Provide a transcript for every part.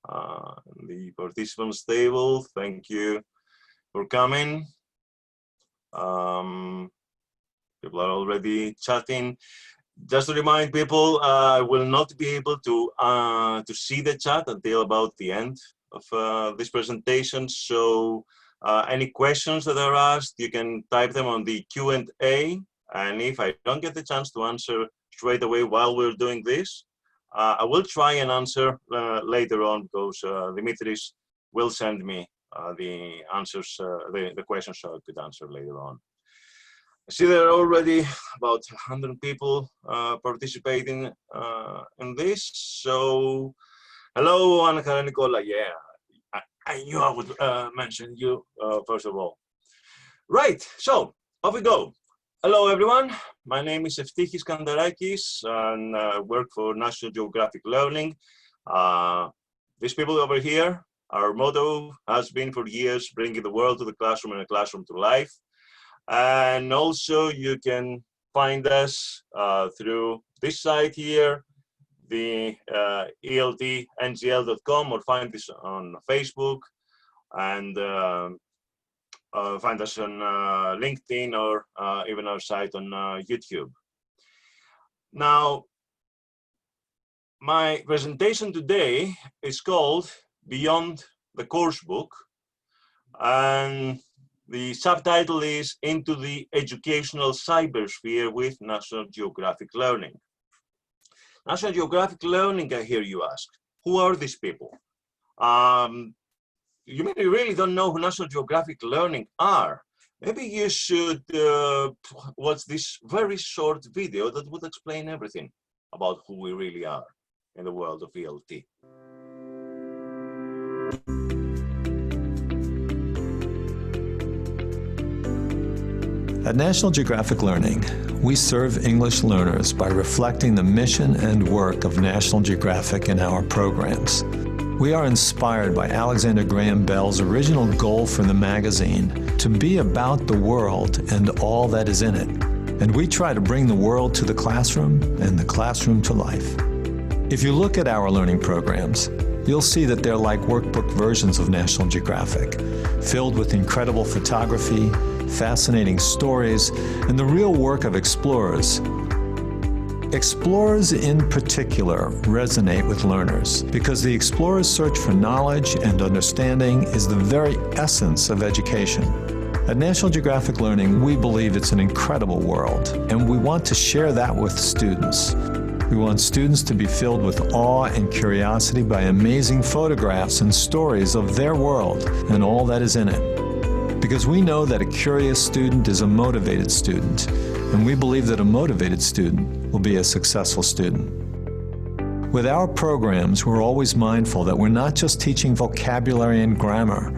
the participants table. Thank you for coming. People are already chatting. Just to remind people, I will not be able to see the chat until about the end of this presentation. So any questions that are asked, you can type them on the Q&A. And if I don't get the chance to answer straight away while we're doing this, I will try and answer later on, because Dimitris will send me the answers, the questions, so I could answer later on. I see there are already about 100 people participating in this. So, hello, Anna Nicola. Yeah, I knew I would mention you first of all. Right, so off we go. Hello, everyone. My name is Eftychis Kantarakis, and I work for National Geographic Learning. These people over here, our motto has been for years, bringing the world to the classroom and the classroom to life. And also you can find us through this site here, the ELTNGL.com, or find this on Facebook, and find us on LinkedIn, or even our site on YouTube. Now, my presentation today is called Beyond the Coursebook, and the subtitle is Into the Educational Cybersphere with National Geographic Learning. National Geographic Learning, I hear you ask. Who are these people? You maybe really don't know who National Geographic Learning are. Maybe you should watch this very short video that would explain everything about who we really are in the world of ELT. At National Geographic Learning, we serve English learners by reflecting the mission and work of National Geographic in our programs. We are inspired by Alexander Graham Bell's original goal for the magazine to be about the world and all that is in it. And we try to bring the world to the classroom and the classroom to life. If you look at our learning programs, you'll see that they're like workbook versions of National Geographic, filled with incredible photography, fascinating stories, and the real work of explorers. Explorers in particular resonate with learners because the explorer's search for knowledge and understanding is the very essence of education. At National Geographic Learning, we believe it's an incredible world, and we want to share that with students. We want students to be filled with awe and curiosity by amazing photographs and stories of their world and all that is in it. Because we know that a curious student is a motivated student, and we believe that a motivated student will be a successful student. With our programs, we're always mindful that we're not just teaching vocabulary and grammar.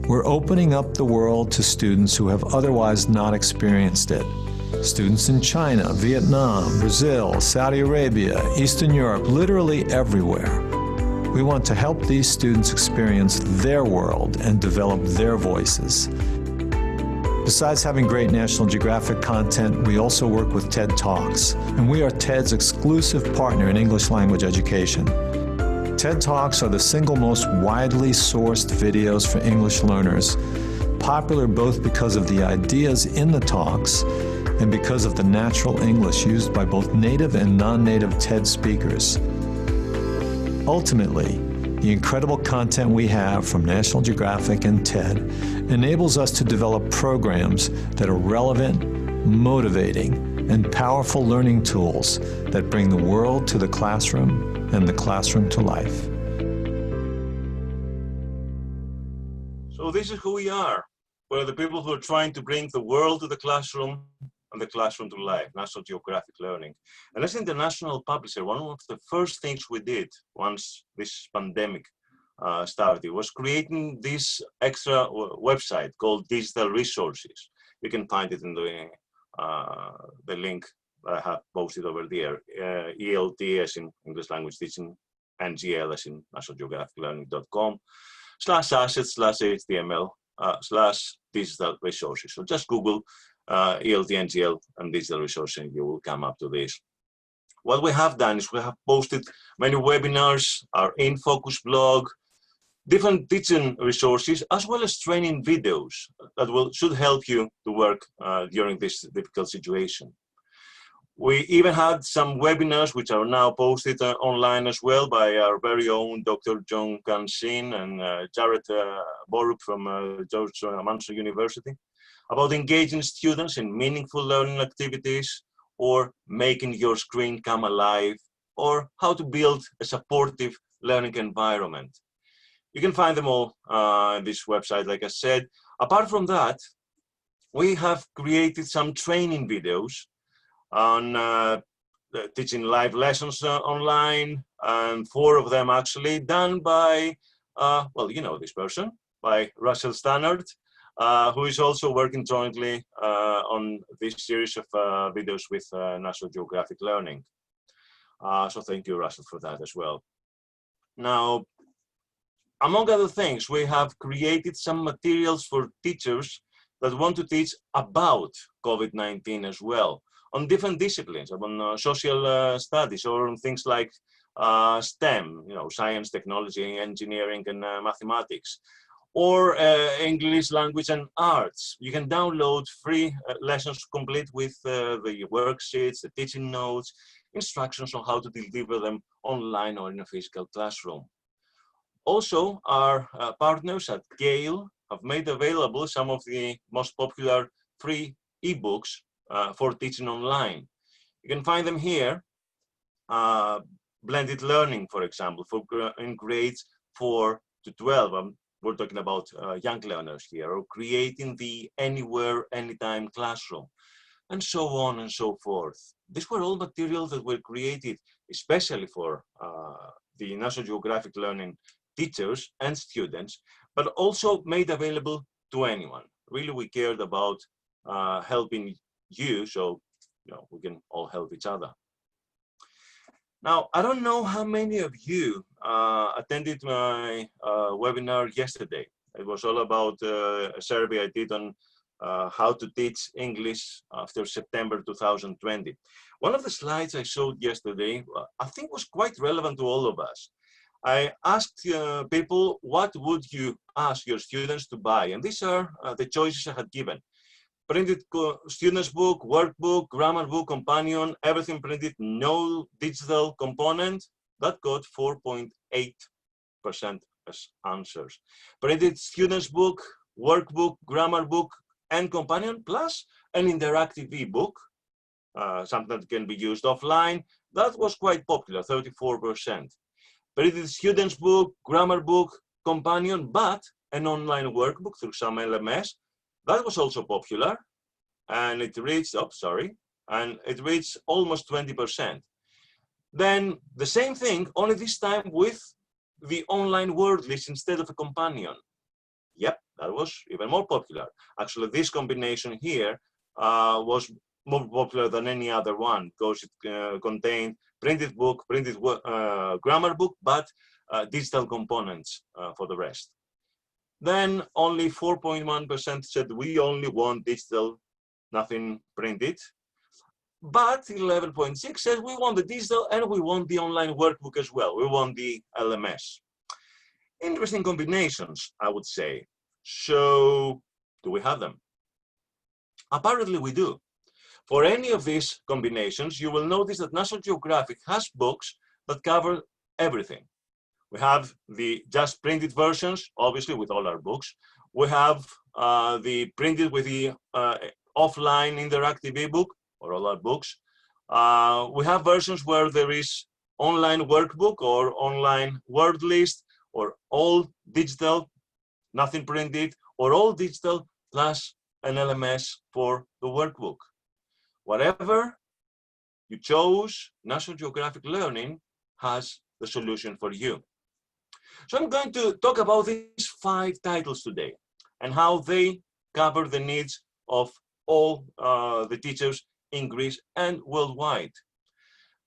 We're opening up the world to students who have otherwise not experienced it. Students in China, Vietnam, Brazil, Saudi Arabia, Eastern Europe, literally everywhere. We want to help these students experience their world and develop their voices. Besides having great National Geographic content, we also work with TED Talks, and we are TED's exclusive partner in English language education. TED Talks are the single most widely sourced videos for English learners, popular both because of the ideas in the talks and because of the natural English used by both native and non-native TED speakers. Ultimately, the incredible content we have from National Geographic and TED enables us to develop programs that are relevant, motivating, and powerful learning tools that bring the world to the classroom and the classroom to life. So this is who we are. We're the people who are trying to bring the world to the classroom and the classroom to life, National Geographic Learning. And as an international publisher, one of the first things we did once this pandemic started was creating this extra website called Digital Resources. You can find it in the link that I have posted over there, ELT as in English Language Teaching, NGL as in nationalgeographic.com/assets/html/digital resources. So just Google ELT, NGL, and digital resources, and you will come up to this. What we have done is we have posted many webinars, our In Focus blog, different teaching resources, as well as training videos that should help you to work during this difficult situation. We even had some webinars which are now posted online as well by our very own Dr. John Kansin and Jared Borup from George Mansell University about engaging students in meaningful learning activities, or making your screen come alive, or how to build a supportive learning environment. You can find them all on this website, like I said. Apart from that, we have created some training videos on teaching live lessons online, and 4 of them actually done by, well, you know this person, by Russell Stannard, who is also working jointly on this series of videos with National Geographic Learning. So thank you, Russell, for that as well. Now, among other things, we have created some materials for teachers that want to teach about COVID-19 as well, on different disciplines, on social studies, or on things like STEM, you know, science, technology, engineering, and mathematics, or English language and arts. You can download free lessons complete with the worksheets, the teaching notes, instructions on how to deliver them online or in a physical classroom. Also, our partners at Gale have made available some of the most popular free ebooks for teaching online. You can find them here. Blended learning, for example, for in grades 4 to 12. We're talking about young learners here, or creating the anywhere, anytime classroom, and so on and so forth. These were all materials that were created especially for the National Geographic Learning teachers and students, but also made available to anyone. Really, we cared about helping you, so you know, we can all help each other. Now, I don't know how many of you attended my webinar yesterday. It was all about a survey I did on how to teach English after September 2020. One of the slides I showed yesterday, I think was quite relevant to all of us. I asked people, what would you ask your students to buy? And these are the choices I had given. Printed student's book, workbook, grammar book, companion, everything printed, no digital component. That got 4.8% as answers. Printed student's book, workbook, grammar book, and companion, plus an interactive ebook, something that can be used offline. That was quite popular, 34%. Printed student's book, grammar book, companion, but an online workbook through some LMS. That was also popular, and it reached, and it reached almost 20%. Then the same thing, only this time with the online word list instead of a companion. Yep, that was even more popular. Actually, this combination here was more popular than any other one, because it contained printed book, printed grammar book, but digital components for the rest. Then only 4.1% said we only want digital, nothing printed. But 11.6 said we want the digital and we want the online workbook as well. We want the LMS. Interesting combinations, I would say. So, do we have them? Apparently we do. For any of these combinations, you will notice that National Geographic has books that cover everything. We have the just printed versions, obviously, with all our books. We have the printed with the offline interactive ebook, or all our books. We have versions where there is online workbook or online word list, or all digital, nothing printed, or all digital plus an LMS for the workbook. Whatever you chose, National Geographic Learning has the solution for you. So I'm going to talk about these 5 titles today and how they cover the needs of all the teachers in Greece and worldwide.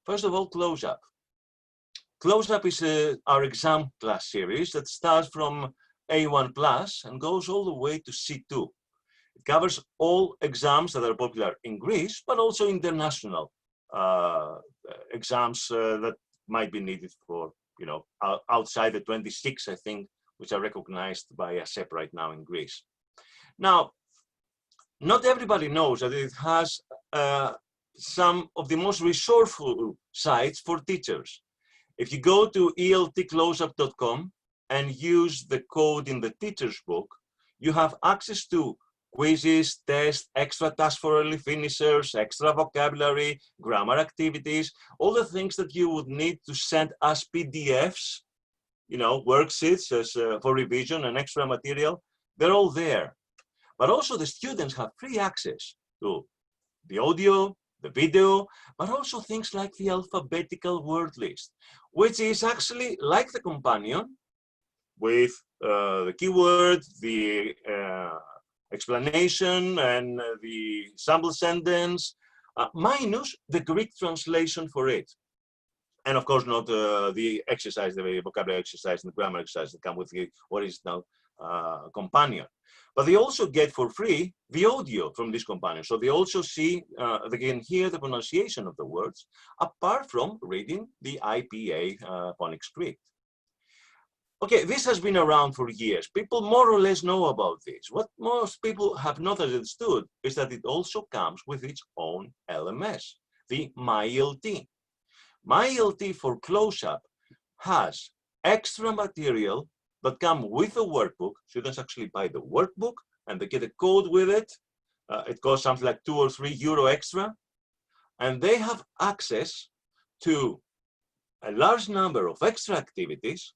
First of all, Close Up. Close Up is our exam class series that starts from A1 plus and goes all the way to C2. It covers all exams that are popular in Greece, but also international exams that might be needed for, you know, outside the 26, I think, which are recognized by ASEP right now in Greece. Now, not everybody knows that it has some of the most resourceful sites for teachers. If you go to eltcloseup.com and use the code in the teacher's book, you have access to quizzes, tests, extra tasks for early finishers, extra vocabulary, grammar activities, all the things that you would need to send as PDFs, you know, worksheets as, for revision and extra material. They're all there. But also the students have free access to the audio, the video, but also things like the alphabetical word list, which is actually like the companion with the keyword, the explanation, and the sample sentence, minus the Greek translation for it. And of course, not the exercise, the vocabulary exercise and the grammar exercise that come with the original companion. But they also get for free the audio from this companion. So they also see, they can hear the pronunciation of the words, apart from reading the IPA phonics script. Okay, this has been around for years. People more or less know about this. What most people have not understood is that it also comes with its own LMS, the MyELT. MyELT for Close-Up has extra material that come with the workbook. Students actually buy the workbook and they get a code with it. It costs something like €2 or €3 extra. And they have access to a large number of extra activities.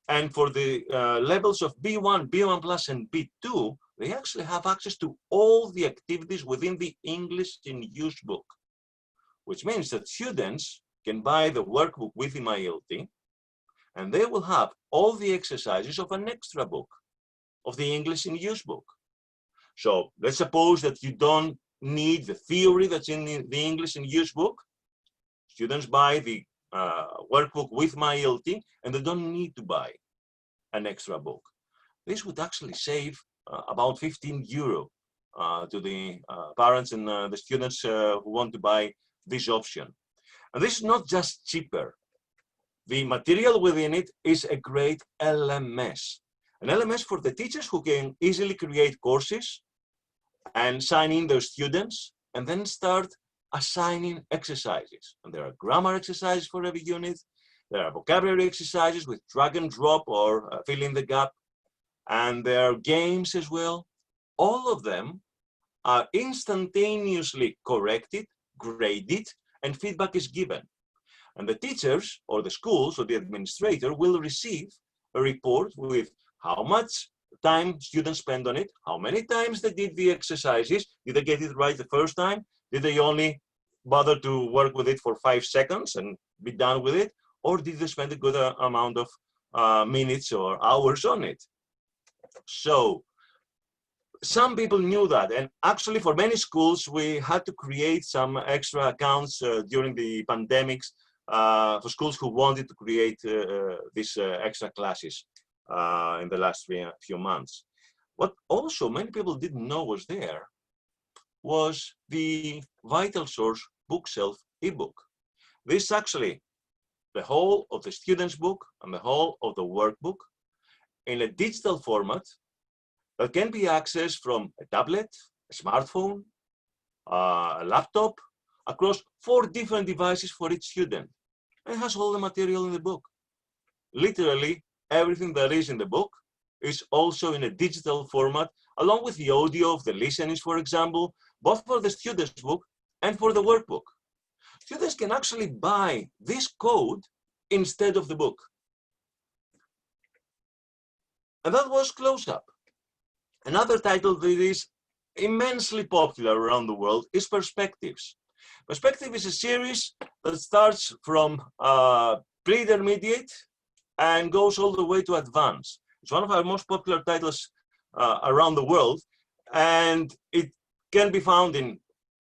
And for the levels of B1, B1 plus, and B2, they actually have access to all the activities within the English in Use book, which means that students can buy the workbook with the MyELT, and they will have all the exercises of an extra book, of the English in Use book. So let's suppose that you don't need the theory that's in the English in Use book. Students buy the workbook with MyELT, and they don't need to buy an extra book. This would actually save about €15 to the parents and the students who want to buy this option. And this is not just cheaper. The material within it is a great LMS. An LMS for the teachers who can easily create courses and sign in their students and then start assigning exercises. And there are grammar exercises for every unit. There are vocabulary exercises with drag and drop or fill in the gap. And there are games as well. All of them are instantaneously corrected, graded, and feedback is given. And the teachers or the schools or the administrator will receive a report with how much time students spend on it, how many times they did the exercises, did they get it right the first time, did they only bother to work with it for 5 seconds and be done with it, or did they spend a good amount of minutes or hours on it. So some people knew that, and actually for many schools we had to create some extra accounts during the pandemics for schools who wanted to create these extra classes in the last few months. What also many people didn't know was there was the Vital Source bookshelf ebook. This actually, the whole of the student's book and the whole of the workbook in a digital format that can be accessed from a tablet, a smartphone, a laptop, across 4 different devices for each student. And it has all the material in the book. Literally, everything that is in the book is also in a digital format, along with the audio of the listenings, for example, both for the student's book and for the workbook. Students can actually buy this code instead of the book. And that was Close-Up. Another title that is immensely popular around the world is Perspectives. Perspective is a series that starts from pre-intermediate and goes all the way to advanced. It's one of our most popular titles around the world, and it can be found in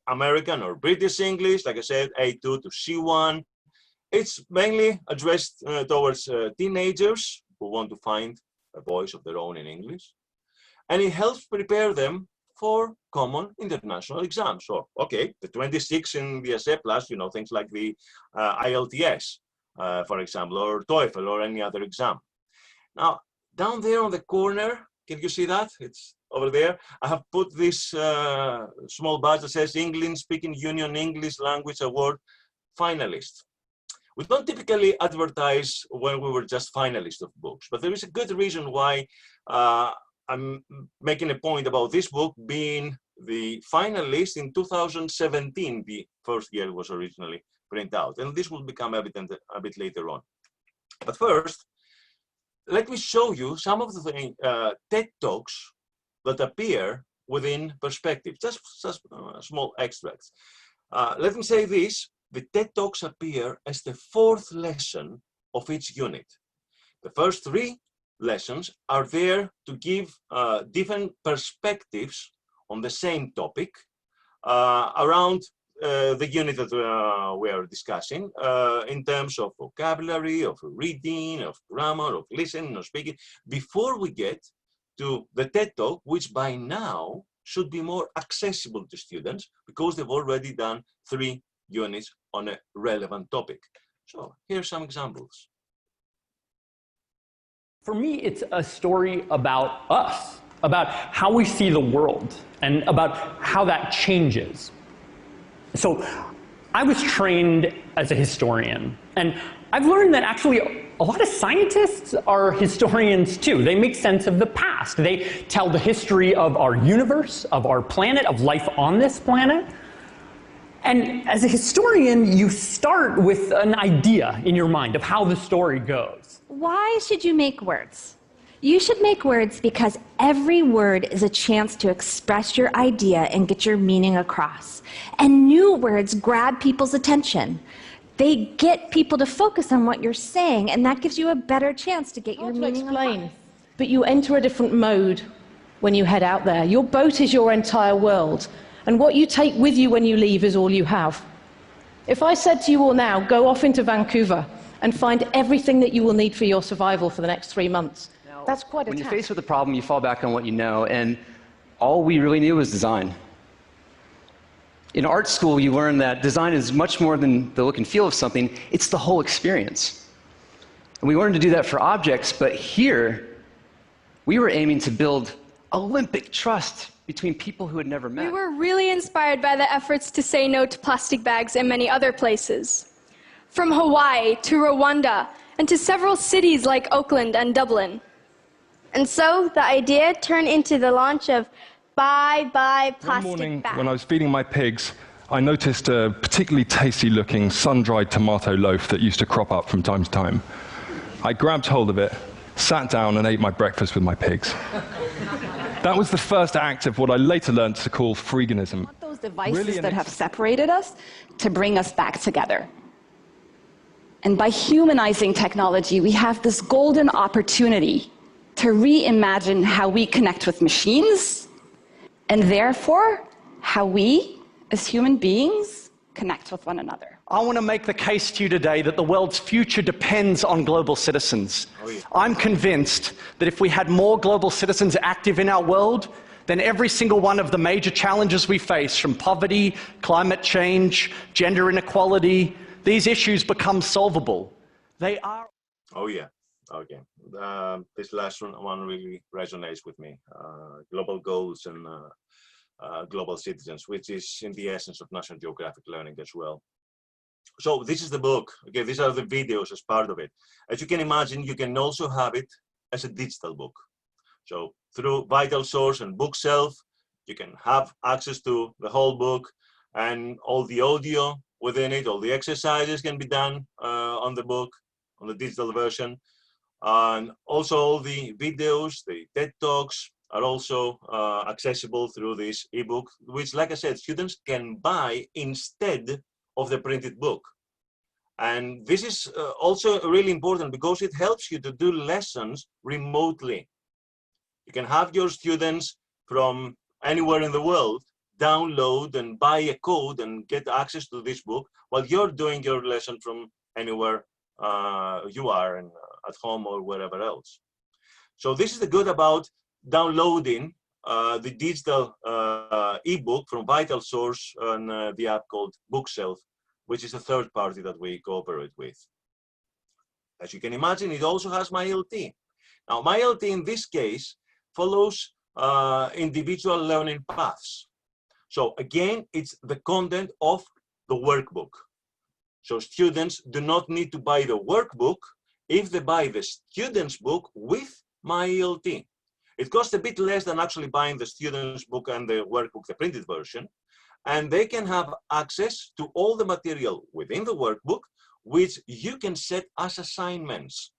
American or British English, like I said, A2 to C1. It's mainly addressed towards teenagers who want to find a voice of their own in English. And it helps prepare them for common international exams. So, okay, the 26 in the essay plus, you know, things like the IELTS, for example, or TOEFL or any other exam. Now, Down there on the corner, can you see that? It's over there. I have put this small badge that says England Speaking Union English Language Award finalist. We don't typically advertise when we were just finalists of books, but there is a good reason why I'm making a point about this book being the finalist in 2017, the first year it was originally printed out, and this will become evident a bit later on. But first, let me show you some of the TED Talks that appear within Perspective, just small extracts. Let me say this, the TED Talks appear as the fourth lesson of each unit. The first three lessons are there to give different perspectives on the same topic around the unit that we are discussing in terms of vocabulary, of reading, of grammar, of listening, of speaking, before we get to the TED Talk, which by now should be more accessible to students because they've already done 3 units on a relevant topic. So here's some examples. For me, it's a story about us, about how we see the world, and about how that changes. So I was trained as a historian, and I've learned that actually a lot of scientists are historians too. They make sense of the past. They tell the history of our universe, of our planet, of life on this planet. And as a historian, you start with an idea in your mind of how the story goes. Why should you make words? You should make words because every word is a chance to express your idea and get your meaning across. And new words grab people's attention. They get people to focus on what you're saying, and that gives you a better chance to get your meaning across. But you enter a different mode when you head out there. Your boat is your entire world, and what you take with you when you leave is all you have. If I said to you all now, go off into Vancouver and find everything that you will need for your survival for the next 3 months, that's quite a task. When you're faced with a problem, you fall back on what you know, and all we really knew was design. In art school, you learn that design is much more than the look and feel of something, it's the whole experience. And we learned to do that for objects, but here, we were aiming to build Olympic trust between people who had never met. We were really inspired by the efforts to say no to plastic bags in many other places. From Hawaii to Rwanda, and to several cities like Oakland and Dublin. And so the idea turned into the launch of Bye Bye Plastic Bags. One morning, when I was feeding my pigs, I noticed a particularly tasty-looking sun-dried tomato loaf that used to crop up from time to time. I grabbed hold of it, sat down, and ate my breakfast with my pigs. That was the first act of what I later learned to call freeganism. Those devices that have separated us to bring us back together. And by humanizing technology, we have this golden opportunity to reimagine how we connect with machines, and therefore, how we, as human beings, connect with one another. I want to make the case to you today that the world's future depends on global citizens. I'm convinced that if we had more global citizens active in our world, then every single one of the major challenges we face, from poverty, climate change, gender inequality, these issues become solvable. They are... Oh yeah, okay. This last one really resonates with me. Global goals and global citizens, which is in the essence of National Geographic Learning as well. So this is the book. Okay, these are the videos as part of it. As you can imagine, you can also have it as a digital book. So through Vital Source and Bookshelf, you can have access to the whole book and all the audio within it. All the exercises can be done on the book, on the digital version. And also all the videos, the TED Talks are also accessible through this ebook, which, like I said, students can buy instead of the printed book. And this is also really important because it helps you to do lessons remotely. You can have your students from anywhere in the world download and buy a code and get access to this book while you're doing your lesson from anywhere you are, and at home or wherever else. So this is the good about downloading the digital ebook from Vital Source on the app called Bookshelf, which is a third party that we cooperate with. As you can imagine, it also has my LT. Now, MyLT in this case follows individual learning paths. So again, it's the content of the workbook. So students do not need to buy the workbook if they buy the student's book with MyLT. It costs a bit less than actually buying the student's book and the workbook, the printed version, and they can have access to all the material within the workbook, which you can set as assignments.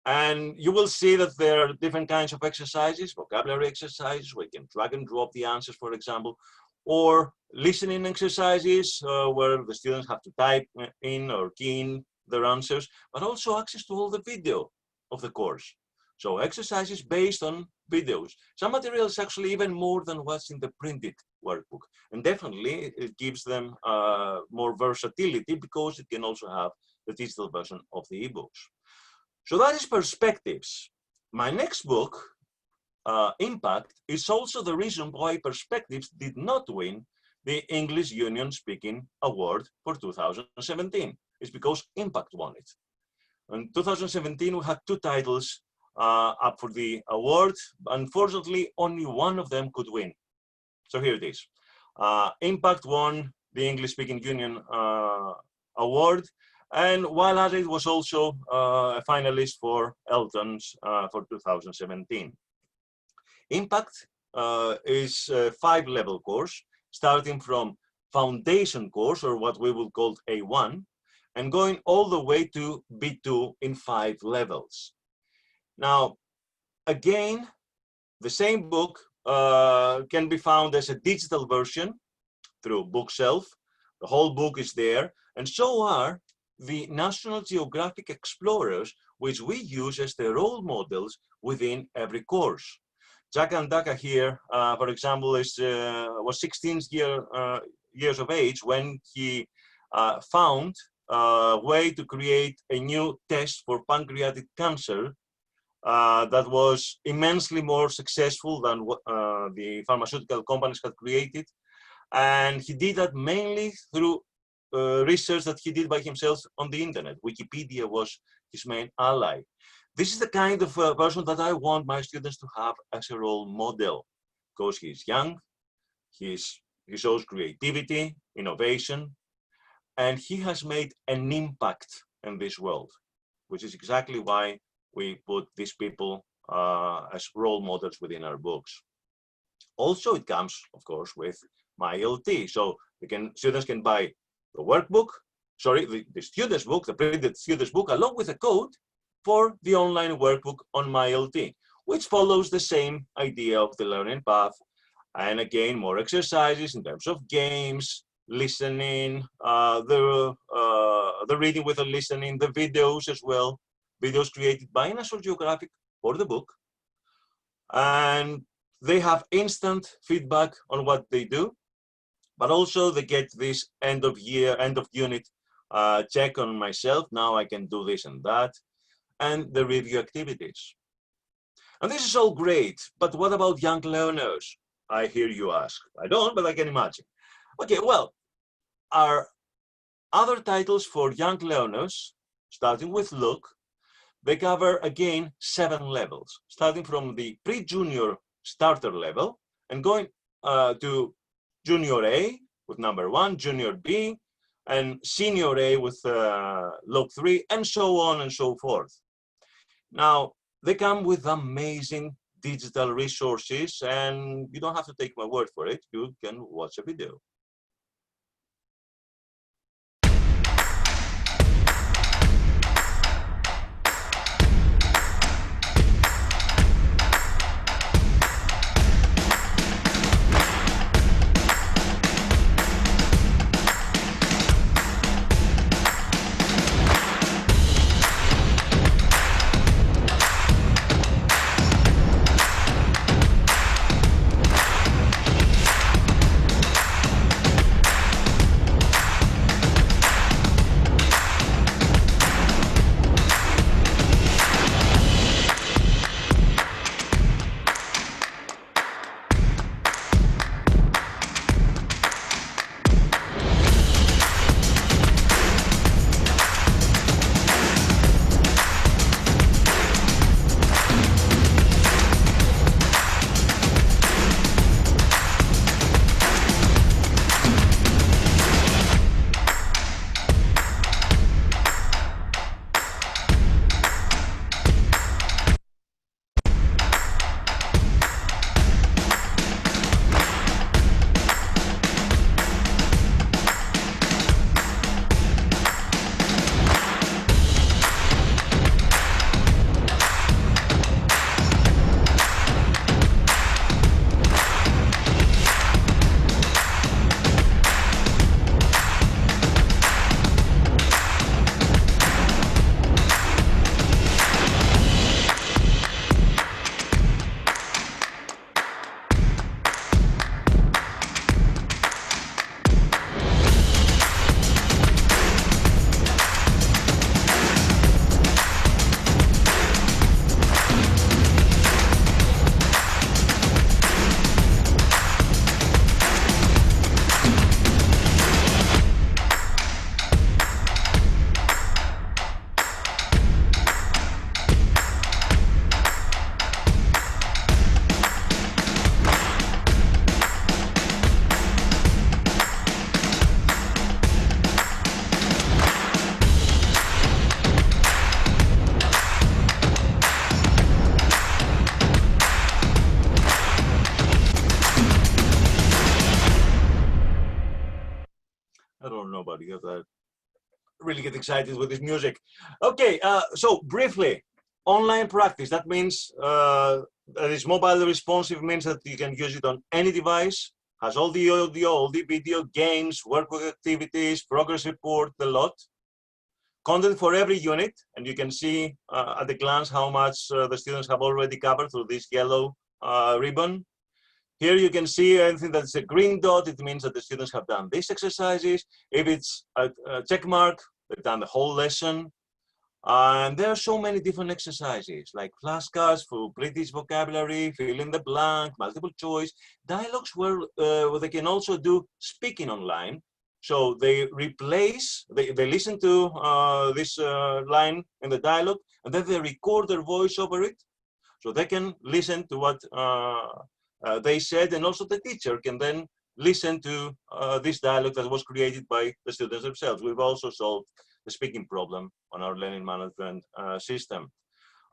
And you will see that there are different kinds of exercises, vocabulary exercises, where you can drag and drop the answers, for example, or listening exercises where the students have to type in or key in their answers, but also access to all the video of the course. So exercises based on videos. Some materials actually even more than what's in the printed workbook. And definitely it gives them more versatility because it can also have the digital version of the ebooks. So that is Perspectives. My next book, Impact, is also the reason why Perspectives did not win the English Union Speaking Award for 2017. It's because Impact won it. In 2017, we had 2 titles up for the award. Unfortunately, only one of them could win. So here it is. Impact won the English Speaking Union Award. And while at it was also a finalist for Elton's for 2017. Impact is a 5-level course, starting from foundation course, or what we will call A1, and going all the way to B2 in 5 levels. Now, again, the same book can be found as a digital version through Bookshelf. The whole book is there, and so are the National Geographic Explorers, which we use as the role models within every course. Jack Andaka here, for example, was 16 years of age when he found a way to create a new test for pancreatic cancer that was immensely more successful than what the pharmaceutical companies had created. And he did that mainly through research that he did by himself on the internet. Wikipedia was his main ally. This is the kind of person that I want my students to have as a role model, because he's young, he shows creativity, innovation, and he has made an impact in this world, which is exactly why we put these people as role models within our books. Also, it comes, of course, with MyLT. So students can buy the workbook, the student's book, the printed student's book, along with a code for the online workbook on MyLT, which follows the same idea of the learning path. And again, more exercises in terms of games, listening, the reading with the listening, the videos as well, videos created by National Geographic for the book. And they have instant feedback on what they do, but also they get this end of unit check on myself. Now I can do this and that, and the review activities. And this is all great, but what about young learners? I hear you ask. I don't, but I can imagine. Okay, well, our other titles for young learners, starting with Look, they cover, again, 7 levels, starting from the pre-junior starter level and going to Junior A with number 1, Junior B, and Senior A with Look 3, and so on and so forth. Now, they come with amazing digital resources, and you don't have to take my word for it. You can watch a video. really get excited with this music. Okay, so briefly, online practice. That means that it's mobile responsive, means that you can use it on any device, has all the audio, all the video, games, workbook activities, progress report, the lot. Content for every unit, and you can see at a glance how much the students have already covered through this yellow ribbon. Here you can see anything that's a green dot, it means that the students have done these exercises. If it's a check mark, they've done the whole lesson. And there are so many different exercises, like flashcards for British vocabulary, fill in the blank, multiple choice, dialogues where they can also do speaking online. So they replace, they listen to this line in the dialogue, and then they record their voice over it. So they can listen to what they said, and also the teacher can then listen to this dialogue that was created by the students themselves. We've also solved the speaking problem on our learning management system.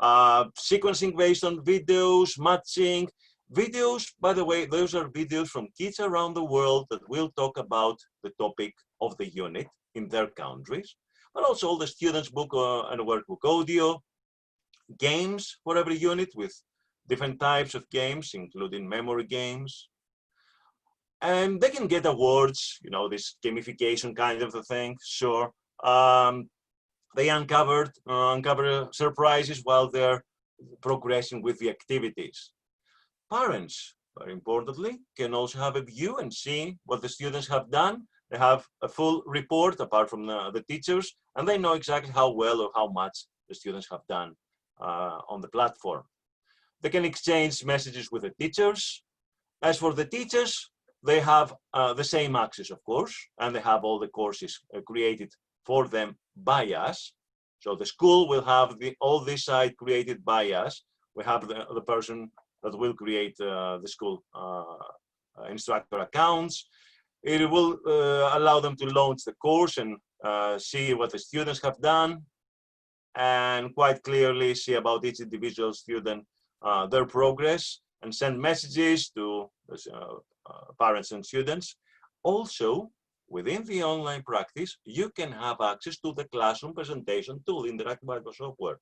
Sequencing based on videos, matching. Videos, by the way, those are videos from kids around the world that will talk about the topic of the unit in their countries, but also all the students' book and workbook audio. Games for every unit with different types of games, including memory games. And they can get awards, you know, this gamification kind of a thing, sure. They uncover surprises while they're progressing with the activities. Parents, very importantly, can also have a view and see what the students have done. They have a full report apart from the teachers, and they know exactly how well or how much the students have done on the platform. They can exchange messages with the teachers. As for the teachers, they have the same access, of course, and they have all the courses created for them by us. So the school will have all this site created by us. We have the person that will create the school instructor accounts. It will allow them to launch the course and see what the students have done, and quite clearly see about each individual student their progress, and send messages to parents and students. Also, within the online practice, you can have access to the classroom presentation tool in the Interactive software,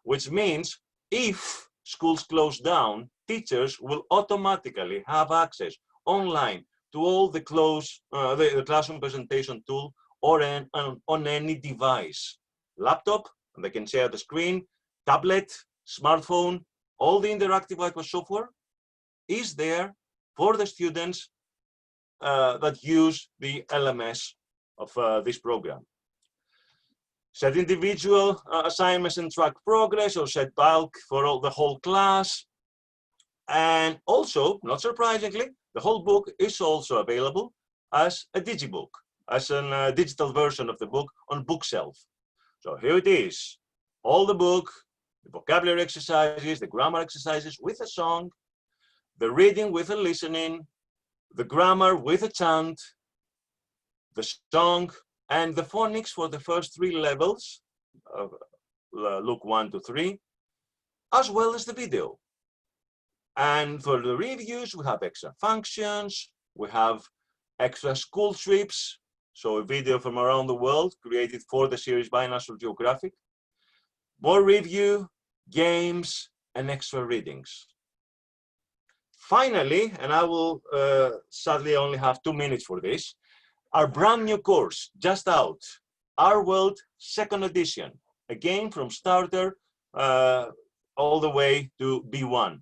which means if schools close down, teachers will automatically have access online to all the classroom presentation tool or on any device, laptop, and they can share the screen, tablet, smartphone. All the interactive whiteboard software is there for the students that use the LMS of this program. Set individual assignments and track progress, or set bulk for the whole class. And also, not surprisingly, the whole book is also available as a digibook, as a digital version of the book on bookshelf. So here it is, all the book, the vocabulary exercises, the grammar exercises with a song, the reading with a listening, the grammar with a chant, the song, and the phonics for the first 3 levels, look 1 to 3, as well as the video. And for the reviews, we have extra functions, we have extra school trips, so a video from around the world created for the series by National Geographic, more review, games, and extra readings. Finally, and I will sadly only have 2 minutes for this, our brand new course, just out, Our World 2nd edition, again from starter all the way to B1.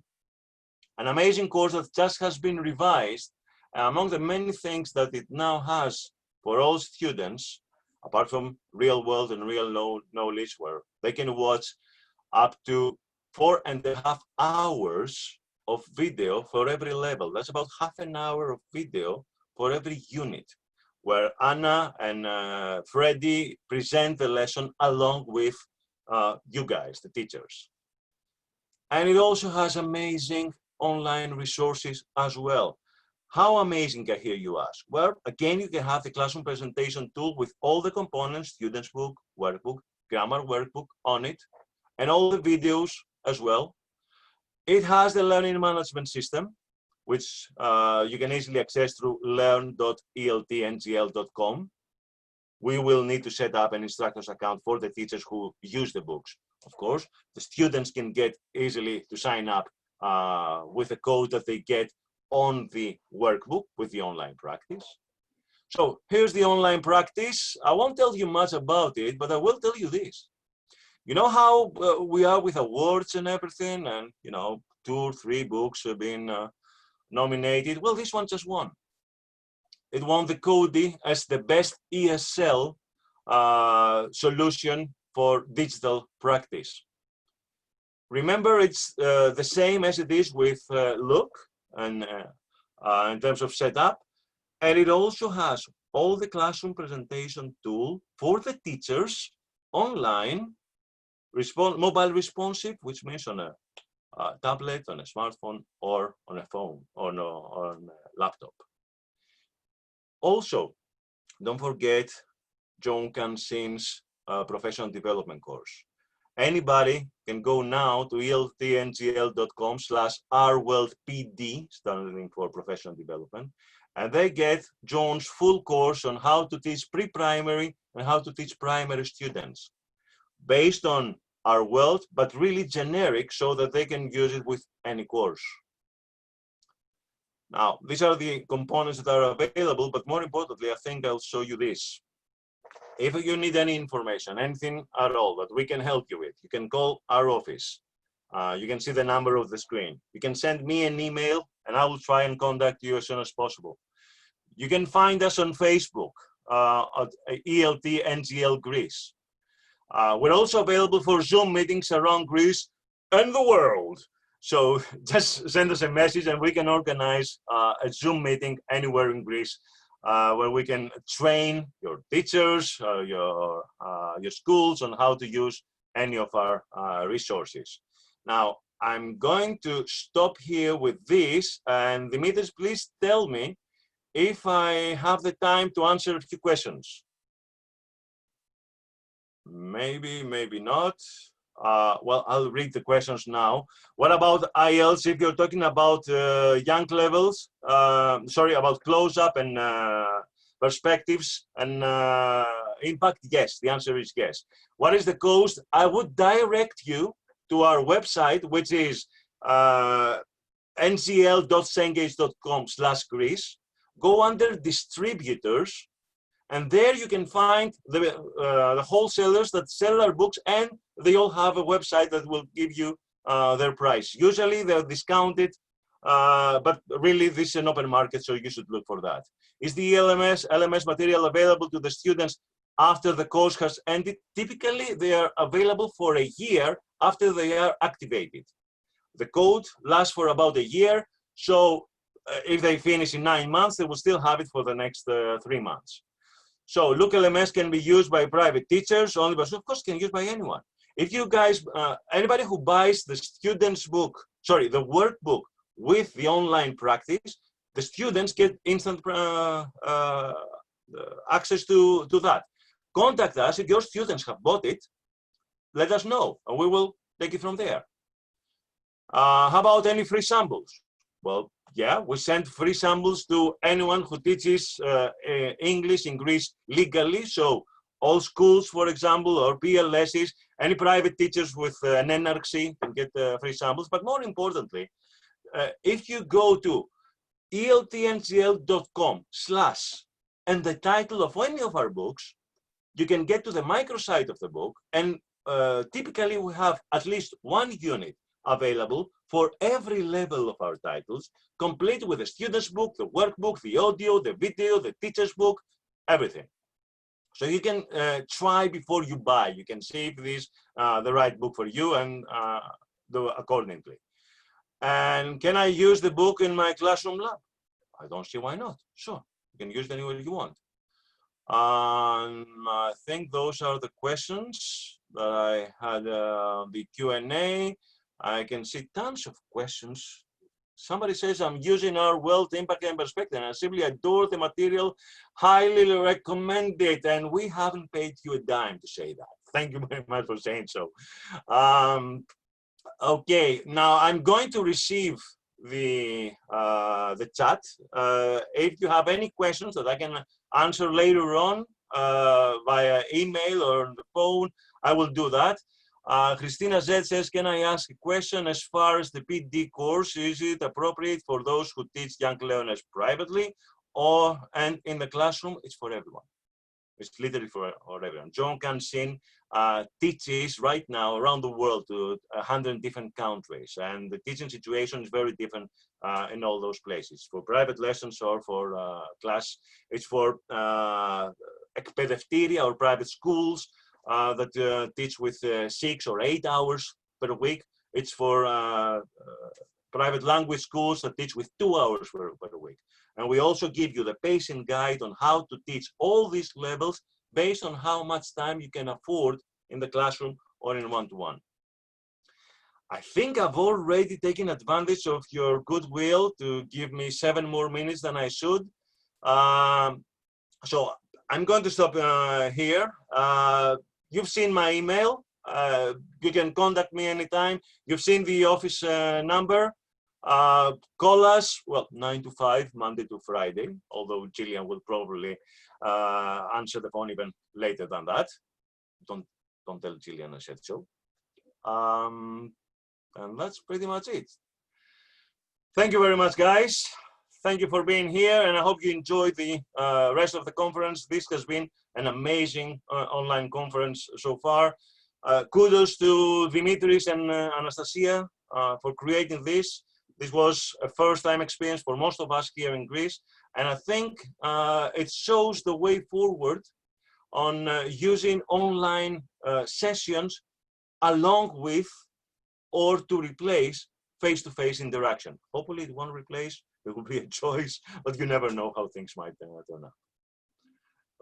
An amazing course that just has been revised. Among the many things that it now has for all students, apart from real world and real knowledge, where they can watch up to 4.5 hours of video for every level. That's about half an hour of video for every unit, where Anna and Freddie present the lesson along with you guys, the teachers. And it also has amazing online resources as well. How amazing, I hear you ask? Well, again, you can have the classroom presentation tool with all the components, student's book, workbook, grammar workbook on it, and all the videos as well. It has the learning management system, which you can easily access through learn.eltngl.com. we will need to set up an instructor's account for the teachers who use the books. Of course, the students can get easily to sign up with the code that they get on the workbook with the online practice. So here's the online practice. I won't tell you much about it, but I will tell you this. You know how we are with awards and everything, and 2 or 3 books have been nominated. Well, this one just won. It won the Cody as the best ESL solution for digital practice. Remember, it's the same as it is with Look and in terms of setup, and it also has all the classroom presentation tool for the teachers online, mobile responsive, which means on a tablet, on a smartphone, or on a phone, or on a laptop. Also, don't forget John Kansin's professional development course. Anybody can go now to eltngl.com/rworldpd, standing for professional development, and they get John's full course on how to teach pre-primary and how to teach primary students, based on our world, but really generic so that they can use it with any course. Now, these are the components that are available, but more importantly, I think I'll show you this. If you need any information, anything at all that we can help you with, you can call our office. You can see the number of the screen. You can send me an email and I will try and contact you as soon as possible. You can find us on Facebook at ELT NGL Greece. We're also available for Zoom meetings around Greece and the world. So just send us a message and we can organize a Zoom meeting anywhere in Greece where we can train your teachers, your schools on how to use any of our resources. Now, I'm going to stop here with this, and Dimitris, please tell me if I have the time to answer a few questions. Maybe, maybe not. Well, I'll read the questions now. What about IELTS? If you're talking about young levels, sorry, about close-up and perspectives and impact, yes, the answer is yes. What is the cost? I would direct you to our website, which is ngl.cengage.com/Greece. Go under distributors, and there you can find the wholesalers that sell our books, and they all have a website that will give you their price. Usually they're discounted, but really this is an open market, so you should look for that. Is the LMS material available to the students after the course has ended? Typically, they are available for a year after they are activated. The code lasts for about a year, so if they finish in 9 months, they will still have it for the next 3 months. So Look LMS can be used by private teachers only, but of course can be used by anyone. If you guys, anybody who buys the student's book, sorry, the workbook with the online practice, the students get instant access to that. Contact us if your students have bought it. Let us know, and we will take it from there. How about any free samples? Well, yeah, we send free samples to anyone who teaches English in Greece legally. So all schools, for example, or PLSs, any private teachers with an NRC can get free samples. But more importantly, if you go to eltngl.com/ and the title of any of our books, you can get to the microsite of the book, and typically we have at least one unit available for every level of our titles, complete with the student's book, the workbook, the audio, the video, the teacher's book, everything. So you can try before you buy. You can see if this is the right book for you and do accordingly. And can I use the book in my classroom lab? I don't see why not. Sure, you can use it anywhere you want. I think those are the questions that I had, the Q&A. I can see tons of questions. Somebody says, I'm using our wealth, impact, and perspective, and I simply adore the material, highly recommend it, and we haven't paid you a dime to say that. Thank you very much for saying so. Okay, now I'm going to receive the chat. If you have any questions that I can answer later on, via email or on the phone, I will do that. Christina Z says, can I ask a question as far as the PD course? Is it appropriate for those who teach young learners privately and in the classroom? It's for everyone. It's literally for everyone. John Kansin teaches right now around the world to 100 different countries, and the teaching situation is very different in all those places. For private lessons or for class, it's for εκπαιδευτήρια or private schools that teach with 6 or 8 hours per week. It's for private language schools that teach with 2 hours per week. And we also give you the pacing guide on how to teach all these levels based on how much time you can afford in the classroom or in one-to-one. I think I've already taken advantage of your goodwill to give me 7 more minutes than I should. So I'm going to stop here. You've seen my email. You can contact me anytime. You've seen the office number. Call us, well, 9 to 5, Monday to Friday, although Gillian will probably answer the phone even later than that. Don't tell Gillian I said so. And that's pretty much it. Thank you very much, guys. Thank you for being here, and I hope you enjoyed the rest of the conference. This has been an amazing online conference so far. Kudos to Dimitris and Anastasia for creating this. This was a first-time experience for most of us here in Greece, and I think it shows the way forward on using online sessions along with or to replace face-to-face interaction. Hopefully it won't replace, it will be a choice, but you never know how things might turn out.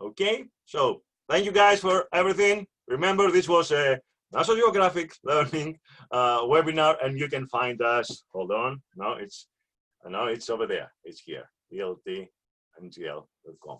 Okay, so thank you guys for everything. Remember, this was a National Geographic Learning webinar, and you can find us, hold on, no, it's over there, it's here, ELT NGL.com.